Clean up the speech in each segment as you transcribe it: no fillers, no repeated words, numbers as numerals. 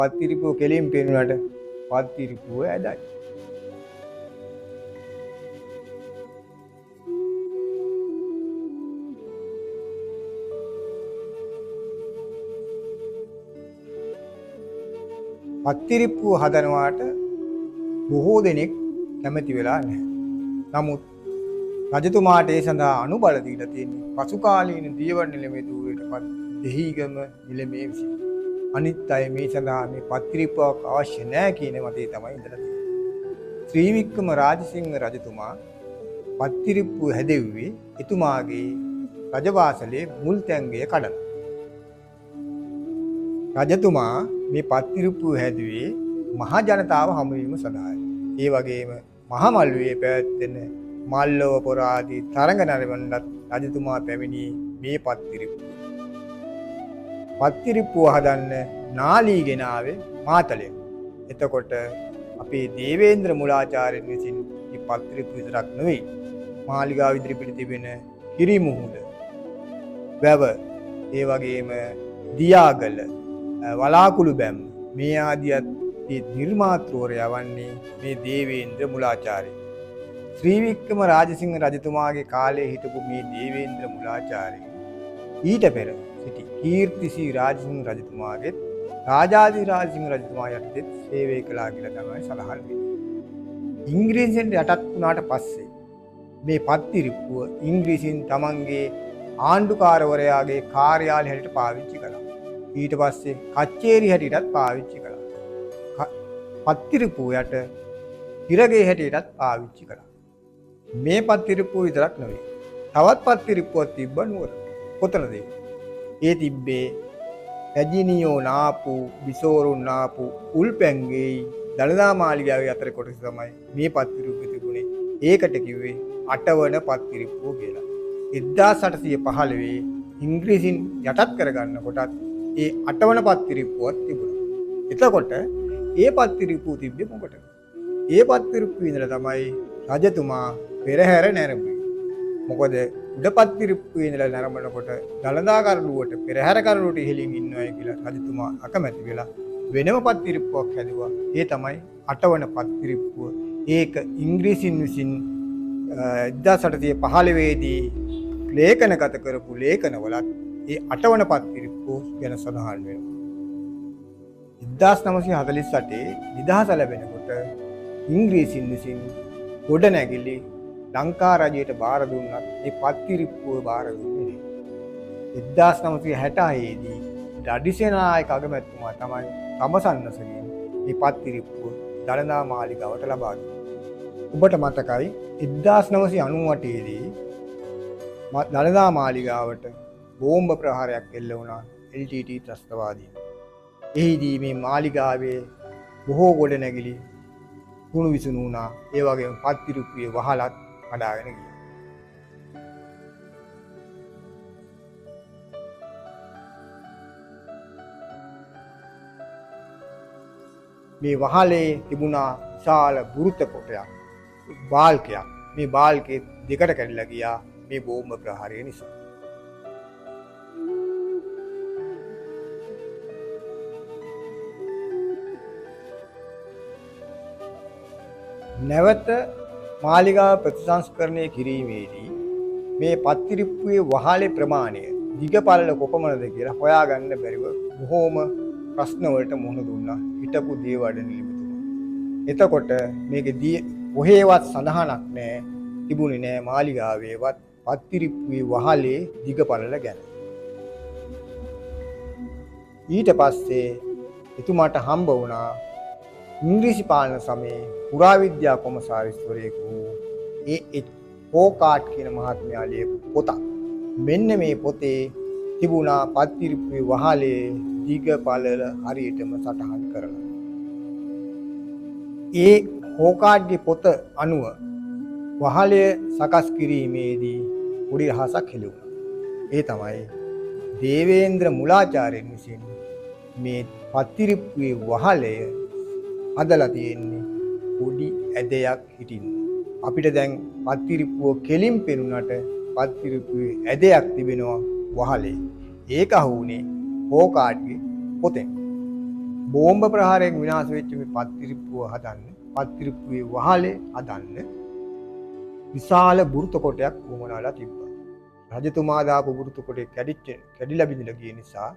පත්තිරිපුව කෙලින් පෙනුනට පත්තිරිපුව ඇදයි. පත්තිරිප්පුව හදනවාට බොහෝ දෙනෙක් කැමති වෙලා නැහැ. නමුත් රජතුමාට ඒ සඳහා අනුබල දීලා තියෙන්නේ පසු කාලීන දියවඩ නිලමේ ධූරයටපත් දෙහිගම නිලමේ විසින්. අනිත් අය මේ සඳහා මේ පත්තිරිප්පුවක් අවශ්‍ය නැහැ කියන මතය තමයි ඉඳලා තියෙන්නේ. ශ්‍රී වික්‍රම රාජසිංහ රජතුමා පත්තිරිප්පුව හැදෙව්වේ එතුමාගේ රජවාසලේ මුල් තැන්ගය කඩලා. රජතුමා මේ පත්තිරිප්පුව හැදුවේ මහ ජනතාව හමුවීම සඳහායි. ඒ වගේම මහ මල්ුවේ පැවැත්වෙන මල්ලව පොරාදී තරඟ නරඹන්නත් රජතුමා පැමිණි මේ පත්තිරිප්පුව. පත්තිරිප්පුව හදන්න නාලී ගෙනාවේ මාතලෙන්. එතකොට අපේ දේවේන්ද්‍ර මුලාචාර්යන් විසින් මේ පත්තිරිප්පුව විතරක් නෙවෙයි මාලිගාව ඉදිරිපිට තිබෙන කිරිමුහුද, වැව, ඒ වගේම දියාගල, වලාකුළු බැම් මේ ආදියත් නිර්මාතෘවරයා වන්නේ මේ දේවේන්ද්‍ර මුලාචාර්ය. ශ්‍රී වික්‍රම රාජසිංහ රජතුමාගේ කාලයේ හිටපු මේ දේවේන්ද්‍ර මුලාචාර්ය ඊට පෙර සිටි කීර්තිසී රාජසිංහ රජතුමාගේ රාජාධි රාජසිංහ රජතුමා යටතේ සේවය කළා කියලා තමයි සඳහන් වෙන්නේ. ඉංග්‍රීසියෙන් යටත් වුණාට පස්සේ මේ පත්තිරිප්පුව ඉංග්‍රීසින් තමන්ගේ ආණ්ඩුකාරවරයාගේ කාර්යාලය හැටියට පාවිච්චි කළා. ඊට පස්සේ කච්චේරි හැටියටත් පාවිච්චි කළා. පත්තිරිප්පුව යට හිරගේ හැටියටත් පාවිච්චි කළා. මේ පත්තිරිප්පුව විතරක් නෙවෙයි. තවත් පත්තිරිප්පුවක් තිබ්බ නුවර. කොතනද ඒ? ඒ තිබ්බේ රජිනියෝ නාපු, බිසෝරුන් නාපු උල්පැංගෙයි දළදා මාලිගාවේ අතර කොටස තමයි මේ පත්තිරිප්පුව තිබුණේ. ඒකට කිව්වේ අටවන පත්තිරිප්පුව කියලා. 1815 ඉංග්‍රීසින් යටත් කරගන්න කොටත් ඒ අටවන පත්තිරිප්පුවක් තිබුණා. එතකොට ඒ පත්තිරිප්පුව තිබ්බේ මොකටද? ඒ පත්තිරිප්පුව ඉඳලා තමයි රජතුමා පෙරහැර නැරඹුවේ. මොකද උඩ පත්තිරිප්පුවේ ඉඳලා නැරඹනකොට දළදා කරඬුවට පෙරහැර කරඬුවට ඉහළින් ඉන්නවයි කියලා රජතුමා අකමැති වෙලා වෙනම පත්තිරිප්පුවක් හැදුවා. ඒ තමයි අටවන පත්තිරිප්පුව. ඒක ඉංග්‍රීසින් විසින් 1815 දී ලේඛනගත කරපු ලේඛනවලත් ඒ අටවන පත්තිරිප්පුව ගැන සඳහන් වෙනවා. 1948 නිදහස ලැබෙනකොට ඉංග්‍රීසින් විසින් ගොඩනැගිලි ලංකා රජයට බාර දුන්නත් මේ පත්තිරිප්පුව බාර දුන්නේ නැහැ. 1966 දී රඩිසේනායක අගමැතිතුමා තමයි තමසන්නසගෙන් මේ පත්තිරිප්පුව දළදා මාලිගාවට ලබා දුන්නේ. ඔබට මතකයි 1998 දී දළදා මාලිගාවට බෝම්බ ප්‍රහාරයක් එල්ල වුණා LTT ත්‍රස්තවාදීන්. එහිදී මේ මාලිගාවේ බොහෝ ගොඩනැගිලි කුණු විසුණු වුණා. ඒ වගේම පත්තිරිප්පුවේ වහලත් කඩාගෙන ගියා. මේ වහලේ තිබුණා විශාල බුරුත කොටයක්, බාල්කයක්. මේ බාල්කේ දෙකට කැඩිලා ගියා මේ බෝම්බ ප්‍රහාරය නිසා. නැවත මාලිගාව ප්‍රතිසංස්කරණය කිරීමේදී මේ පත්තිරිප්පුවේ වහලේ ප්‍රමාණය දිග පළල කොපමණද කියලා හොයාගන්න බැරිව බොහෝම ප්‍රශ්න වලට මුහුණ දුන්නා හිටපු දේවඩ නිලමේතුමා. එතකොට මේකදී කොහේවත් සඳහනක් නැහැ, තිබුණේ නැහැ මාලිගාවේවත් පත්තිරිප්පුවේ වහලේ දිග පළල ගැන. ඊට පස්සේ එතුමාට හම්බ වුණා ඉංග්‍රීසි පාලන සමයේ පුරාවිද්‍යා කොමසාරිස්වරයෙකු ඒ හෝකාට් කියන මහත්මයා ලියපු පොතක්. මෙන්න මේ පොතේ තිබුණා පත්තිරිප්පුවේ වහලේ දිග පළල හරියටම සටහන් කරලා. ඒ හෝකාට්ගේ පොත අනුව වහලය සකස් කිරීමේදී පොඩි රහසක් හෙළුණා. ඒ තමයි දේවේන්ද්‍ර මුලාචාර්යන් විසින් මේ පත්තිරිප්පුවේ වහලය හදලා තියෙන්නේ පොඩි ඇදයක් හිටින්න. අපිට දැන් පත්තිරිප්පුව කෙලින් පෙනුනට පත්තිරිප්පුවේ ඇදයක් තිබෙනවා වහලේ. ඒක අහුුනේ හෝකාට්ගේ පොතෙන්. බෝම්බ ප්‍රහාරයෙන් විනාශ වෙච්ච මේ පත්තිරිප්පුව හදන්න, පත්තිරිප්පුවේ වහලේ හදන්න විශාල බුරුත කොටයක් වුණාලා තිබ්බා. රජතුමා දාපු බුරුත කොටේ කැඩිලා බිඳලා ගිය නිසා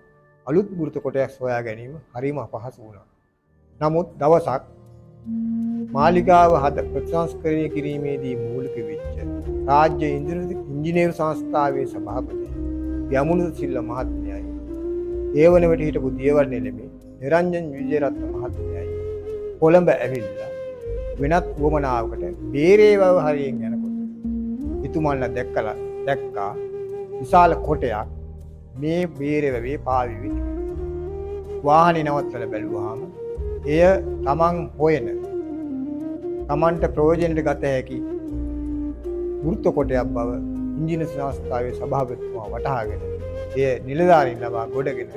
අලුත් බුරුත කොටයක් සොයා ගැනීම හරිම අපහසු වුණා. නමුත් දවසක් මාලිගාව ප්‍රතිසංස්කරණය කිරීමේදී මූලික වෙච්ච රාජ්‍ය ඉංජිනේරු සංස්ථාවේ සභාපති යමුණු සිල්ල මහත්මයයි, ඒ වන විට හිටපු දියවර නෙළෙමේ නිරංජන් විජේරත්න මහත්මයයි කොළඹ ඇවිල්ලා වෙනත් වමනාවකට බේරේ වැව හරියෙන් යනකොට එතුමන්ලා දැක්කා විශාල කොටයක් මේ බේරේ වැවේ පාවි වෙච්ච. වාහනේ නවත්තලා බැලුවාම එය තමන් හොයන තමන්ට ප්‍රයෝජනෙට ගත හැකි වෘත්ත කොටයක් බව ඉංජින සංස්ථාවේ සභාපතිතුමා වටහාගෙන එය නිලධාරීන් ලබා ගොඩගෙන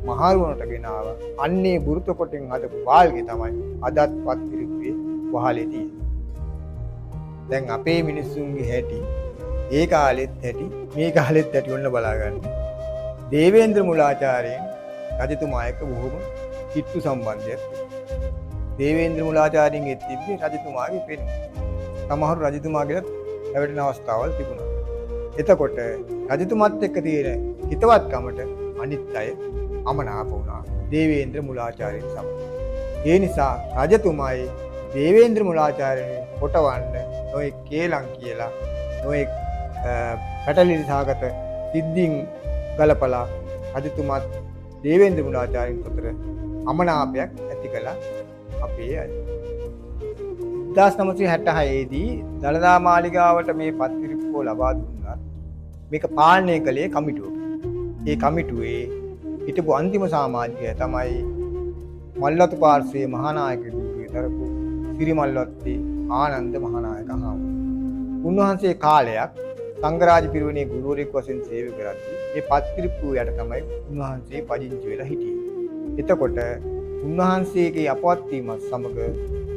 මහරුවනට ගෙනාව. අන්නේ වෘත්ත කොටෙන් හදපු වාල්ගේ තමයි අදත් පත්තිරිප්පුවේ වහලේ තියෙන්නේ. දැන් අපේ මිනිස්සුන්ගේ හැටි ඒ කාලෙත් හැටි මේ කාලෙත් හැටි ඔන්න බලාගන්න. දේවේන්ද්‍ර මුලාචාර්යන් රජතුමා එක්ක බොහොම කිට්ටු සම්බන්ධයක්. දේවේන්ද්‍ර මුලාචාර්යන්ගෙත් තිබ්බේ රජතුමාගේ පෙනුම. සමහර රජතුමාගේත් පැවැටෙන අවස්ථාවල් තිබුණා. එතකොට රජතුමත් එක්ක තියෙන හිතවත්කමට අනිත් අය අමනාප වුණා දේවේන්ද්‍ර මුලාචාර්යන් සමග. ඒ නිසා රජතුමායි දේවේන්ද්‍ර මුලාචාර්යන් කොටවන්න නොයෙක් කේලම් කියලා නොයෙක් පැටලිලි සහගත සිද්ධීන් ගලපලා රජතුමාත් දේවේන්ද්‍ර මුලාචාර්යන් අතර අමනාපයක් ඇති කළා අපේ අය. 1966 දී දළදා මාලිගාවට මේ පත්තිරිප්පුව ලබා දුන්නා. මේක පාලනය කළේ කමිටුව. ඒ කමිටුවේ හිටපු අන්තිම සමාජිකය තමයි මල්වතු පාර්ශ්වයේ මහානායක දුරේ දරපු සිරිමල්වත්තේ ආනන්ද මහානායක හාමුදුරුවෝ. උන්වහන්සේ කාලයක් සංඝරාජ පිරිවෙනේ ගුරුවරයෙක් වශයෙන් සේවය කරද්දී මේ පත්තිරිප්පුව යට තමයි උන්වහන්සේ පදිංචි වෙලා හිටියේ. එතකොට උන්වහන්සේගේ අපවත් වීමත් සමග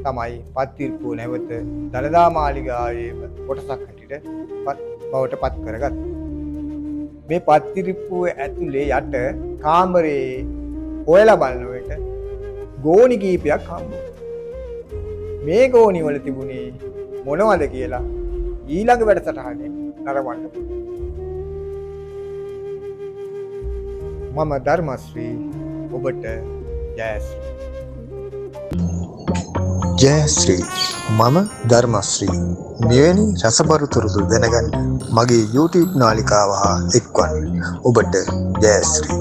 තමයි පත්තිරිප්පුව නැවත දළදා මාලිගාවේ කොටසක් හැටියට බවට පත් කරගත්තේ. මේ පත්තිරිප්පුව ඇතුලේ යට කාමරේ හොයලා බලන විට ගෝණි කීපයක් හම්බ වුණා. මේ ගෝණි වල තිබුණේ මොනවද කියලා ඊළඟ වැඩසටහනේ නරඹන්න. මම ධර්මශ්‍රී, ඔබට ජයශ්‍රී. ජයශ්‍රී. මම ධර්මශ්‍රී. මෙවැනි රසබරු තොරතුරු දැනගන්න මගේ YouTube නාලිකාව හා එක්වන්න. ඔබට ජයශ්‍රී.